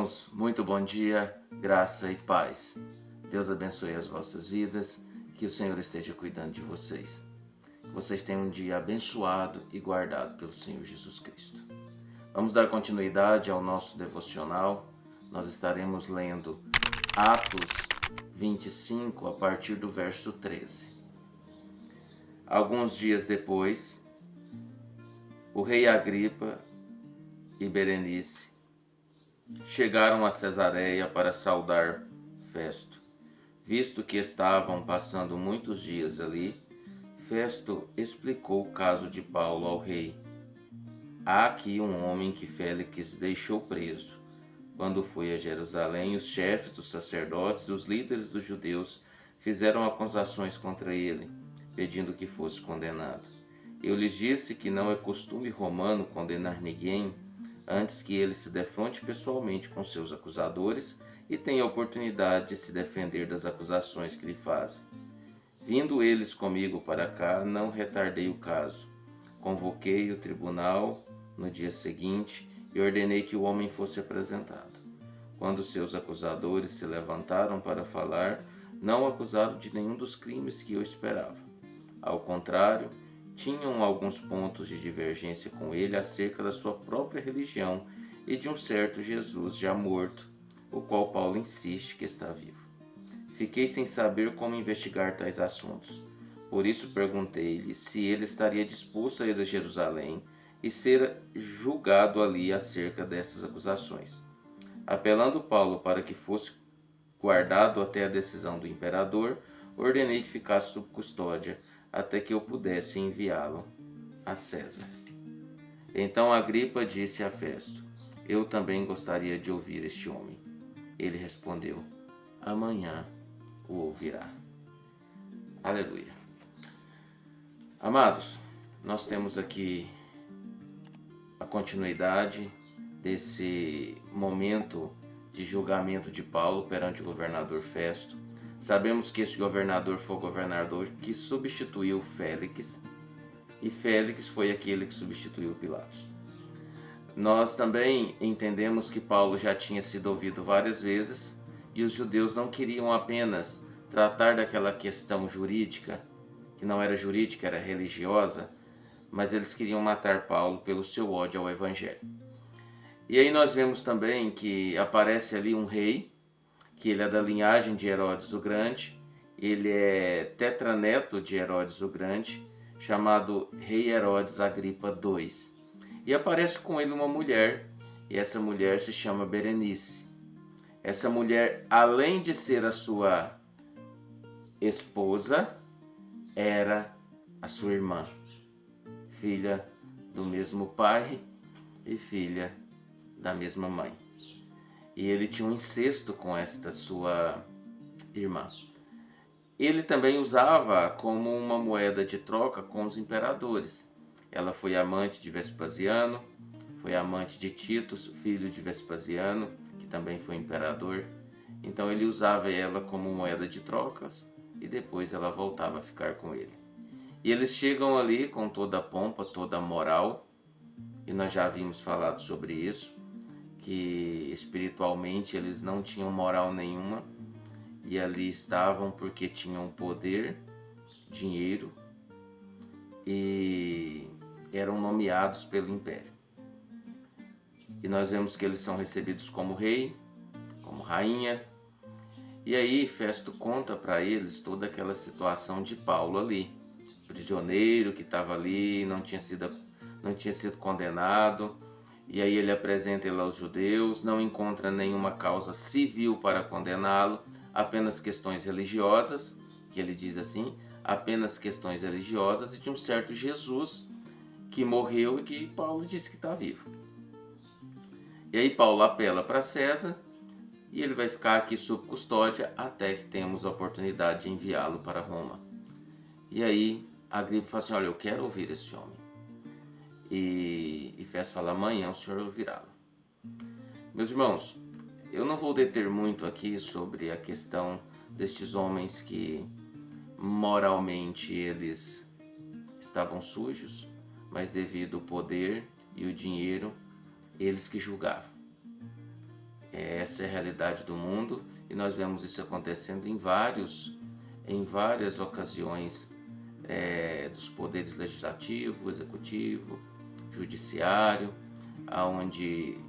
irmãos, muito bom dia, graça e paz. Deus abençoe as vossas vidas, que o Senhor esteja cuidando de vocês. Que vocês tenham um dia abençoado e guardado pelo Senhor Jesus Cristo. Vamos dar continuidade ao nosso devocional. Nós estaremos lendo Atos 25 a partir do verso 13. Alguns dias depois, o rei Agripa e Berenice chegaram a Cesareia para saudar Festo. Visto que estavam passando muitos dias ali, Festo explicou o caso de Paulo ao rei. Há aqui um homem que Félix deixou preso. Quando foi a Jerusalém, os chefes dos sacerdotes e os líderes dos judeus fizeram acusações contra ele, pedindo que fosse condenado. Eu lhes disse que não é costume romano condenar ninguém antes que ele se defronte pessoalmente com seus acusadores e tenha a oportunidade de se defender das acusações que lhe fazem. Vindo eles comigo para cá, não retardei o caso. Convoquei o tribunal no dia seguinte e ordenei que o homem fosse apresentado. Quando seus acusadores se levantaram para falar, não o acusaram de nenhum dos crimes que eu esperava. Ao contrário, tinham alguns pontos de divergência com ele acerca da sua própria religião e de um certo Jesus já morto, o qual Paulo insiste que está vivo. Fiquei sem saber como investigar tais assuntos. Por isso perguntei-lhe se ele estaria disposto a ir a Jerusalém e ser julgado ali acerca dessas acusações. Apelando Paulo para que fosse guardado até a decisão do imperador, ordenei que ficasse sob custódia até que eu pudesse enviá-lo a César. Então Agripa disse a Festo: eu também gostaria de ouvir este homem. Ele respondeu: amanhã o ouvirá. Aleluia. Amados, nós temos aqui a continuidade desse momento de julgamento de Paulo perante o governador Festo. Sabemos que esse governador foi o governador que substituiu Félix, e Félix foi aquele que substituiu Pilatos. Nós também entendemos que Paulo já tinha sido ouvido várias vezes, e os judeus não queriam apenas tratar daquela questão jurídica, que não era jurídica, era religiosa, mas eles queriam matar Paulo pelo seu ódio ao evangelho. E aí nós vemos também que aparece ali um rei, que ele é da linhagem de Herodes o Grande, ele é tetraneto de Herodes o Grande, chamado Rei Herodes Agripa II. E aparece com ele uma mulher, e essa mulher se chama Berenice. Essa mulher, além de ser a sua esposa, era a sua irmã, filha do mesmo pai e filha da mesma mãe. E ele tinha um incesto com esta sua irmã. Ele também usava como uma moeda de troca com os imperadores. Ela foi amante de Vespasiano, foi amante de Tito, filho de Vespasiano, que também foi imperador. Então ele usava ela como moeda de trocas e depois ela voltava a ficar com ele. E eles chegam ali com toda a pompa, toda a moral, e nós já havíamos falado sobre isso, que espiritualmente eles não tinham moral nenhuma e ali estavam porque tinham poder, dinheiro e eram nomeados pelo império. E nós vemos que eles são recebidos como rei, como rainha. E aí Festo conta para eles toda aquela situação de Paulo ali, prisioneiro que estava ali, não tinha sido condenado. E aí ele apresenta ele aos judeus, não encontra nenhuma causa civil para condená-lo, apenas questões religiosas, que ele diz assim, apenas questões religiosas e de um certo Jesus que morreu e que Paulo disse que está vivo. E aí Paulo apela para César e ele vai ficar aqui sob custódia até que tenhamos a oportunidade de enviá-lo para Roma. E aí Agripa fala assim, olha, eu quero ouvir esse homem. E Festo fala, amanhã o senhor ouvirá-lo. Meus irmãos, eu não vou deter muito aqui sobre a questão destes homens que moralmente eles estavam sujos, mas devido ao poder e o dinheiro, eles que julgavam. Essa é a realidade do mundo e nós vemos isso acontecendo em várias ocasiões dos poderes legislativo, executivo, judiciário,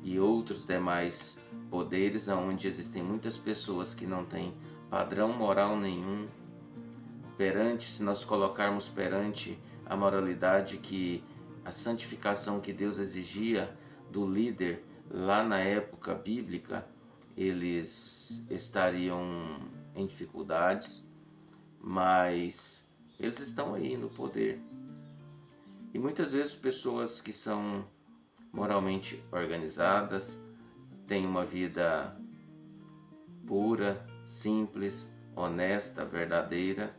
e outros demais poderes, aonde existem muitas pessoas que não têm padrão moral nenhum se nós colocarmos perante a moralidade a santificação que Deus exigia do líder lá na época bíblica, eles estariam em dificuldades, mas eles estão aí no poder. E muitas vezes pessoas que são moralmente organizadas, têm uma vida pura, simples, honesta, verdadeira,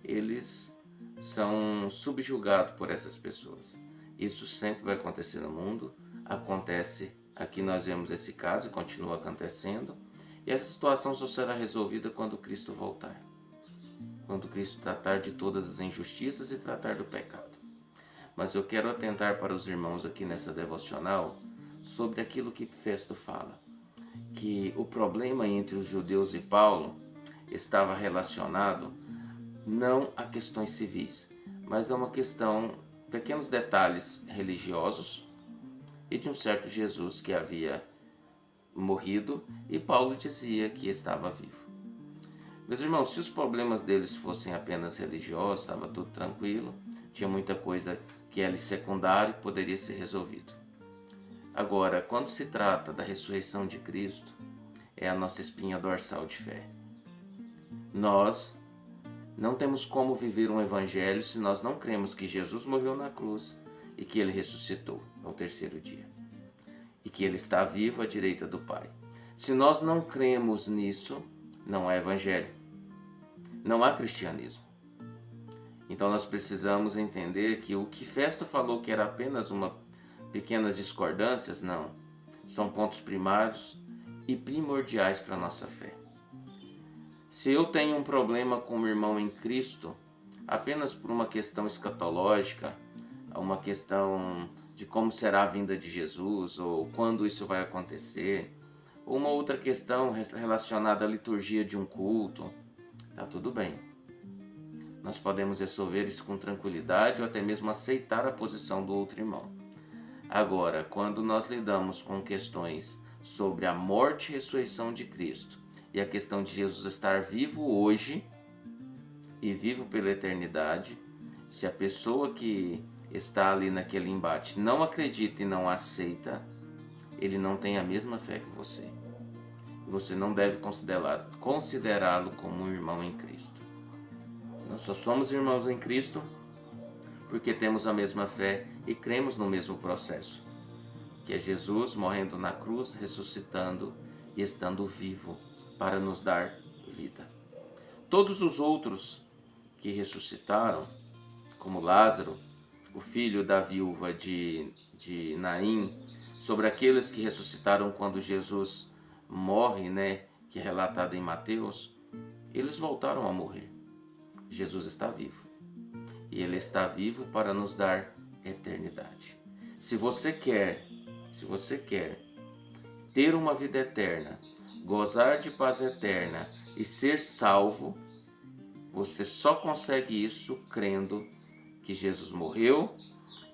eles são subjugados por essas pessoas. Isso sempre vai acontecer no mundo, acontece, aqui nós vemos esse caso e continua acontecendo, e essa situação só será resolvida quando Cristo voltar. Quando Cristo tratar de todas as injustiças e tratar do pecado. Mas eu quero atentar para os irmãos aqui nessa devocional sobre aquilo que Festo fala, que o problema entre os judeus e Paulo estava relacionado não a questões civis, mas a uma questão, pequenos detalhes religiosos e de um certo Jesus que havia morrido e Paulo dizia que estava vivo. Meus irmãos, se os problemas deles fossem apenas religiosos, estava tudo tranquilo, tinha muita coisa que era secundário e poderia ser resolvido. Agora, quando se trata da ressurreição de Cristo, é a nossa espinha dorsal de fé. Nós não temos como viver um evangelho se nós não cremos que Jesus morreu na cruz e que ele ressuscitou ao terceiro dia e que ele está vivo à direita do Pai. Se nós não cremos nisso, não há evangelho, não há cristianismo. Então nós precisamos entender que o que Festo falou que era apenas pequenas discordâncias, não. São pontos primários e primordiais para a nossa fé. Se eu tenho um problema com o irmão em Cristo, apenas por uma questão escatológica, uma questão de como será a vinda de Jesus, ou quando isso vai acontecer, ou uma outra questão relacionada à liturgia de um culto, tá tudo bem. Nós podemos resolver isso com tranquilidade ou até mesmo aceitar a posição do outro irmão. Agora, quando nós lidamos com questões sobre a morte e ressurreição de Cristo e a questão de Jesus estar vivo hoje e vivo pela eternidade, se a pessoa que está ali naquele embate não acredita e não aceita, ele não tem a mesma fé que você. Você não deve considerá-lo como um irmão em Cristo. Nós só somos irmãos em Cristo porque temos a mesma fé e cremos no mesmo processo, que é Jesus morrendo na cruz, ressuscitando e estando vivo para nos dar vida. Todos os outros que ressuscitaram, como Lázaro, o filho da viúva de Naim, sobre aqueles que ressuscitaram quando Jesus morre, que é relatado em Mateus, eles voltaram a morrer. Jesus está vivo. E Ele está vivo para nos dar eternidade. Se você quer ter uma vida eterna, gozar de paz eterna e ser salvo, você só consegue isso crendo que Jesus morreu,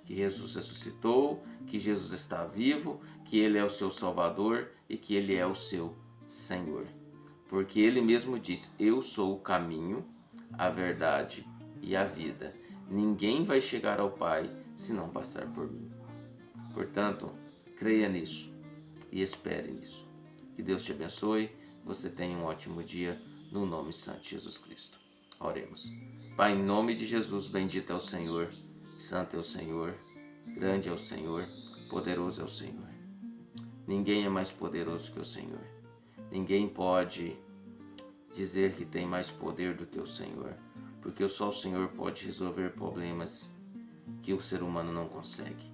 que Jesus ressuscitou, que Jesus está vivo, que Ele é o seu Salvador e que Ele é o seu Senhor. Porque Ele mesmo diz: eu sou o caminho, a verdade e a vida. Ninguém vai chegar ao Pai se não passar por mim. Portanto, creia nisso e espere nisso. Que Deus te abençoe, você tenha um ótimo dia, no nome santo de Jesus Cristo. Oremos. Pai, em nome de Jesus, bendito é o Senhor, santo é o Senhor, grande é o Senhor, poderoso é o Senhor. Ninguém é mais poderoso que o Senhor. Ninguém pode dizer que tem mais poder do que o Senhor, porque só o Senhor pode resolver problemas que o ser humano não consegue.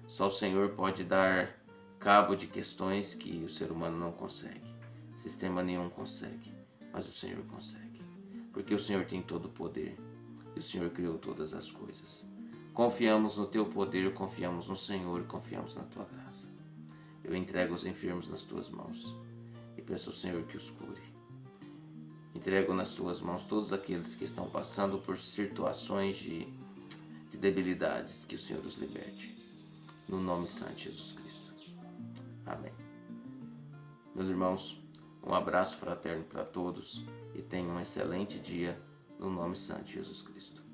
Só o Senhor pode dar cabo de questões que o ser humano não consegue. Sistema nenhum consegue, mas o Senhor consegue, porque o Senhor tem todo o poder e o Senhor criou todas as coisas. Confiamos no Teu poder, confiamos no Senhor e confiamos na Tua graça. Eu entrego os enfermos nas Tuas mãos. peço ao Senhor que os cure. Entrego nas tuas mãos todos aqueles que estão passando por situações de debilidades, que o Senhor os liberte. No nome santo de Jesus Cristo. Amém. Meus irmãos, um abraço fraterno para todos e tenham um excelente dia no nome santo de Jesus Cristo.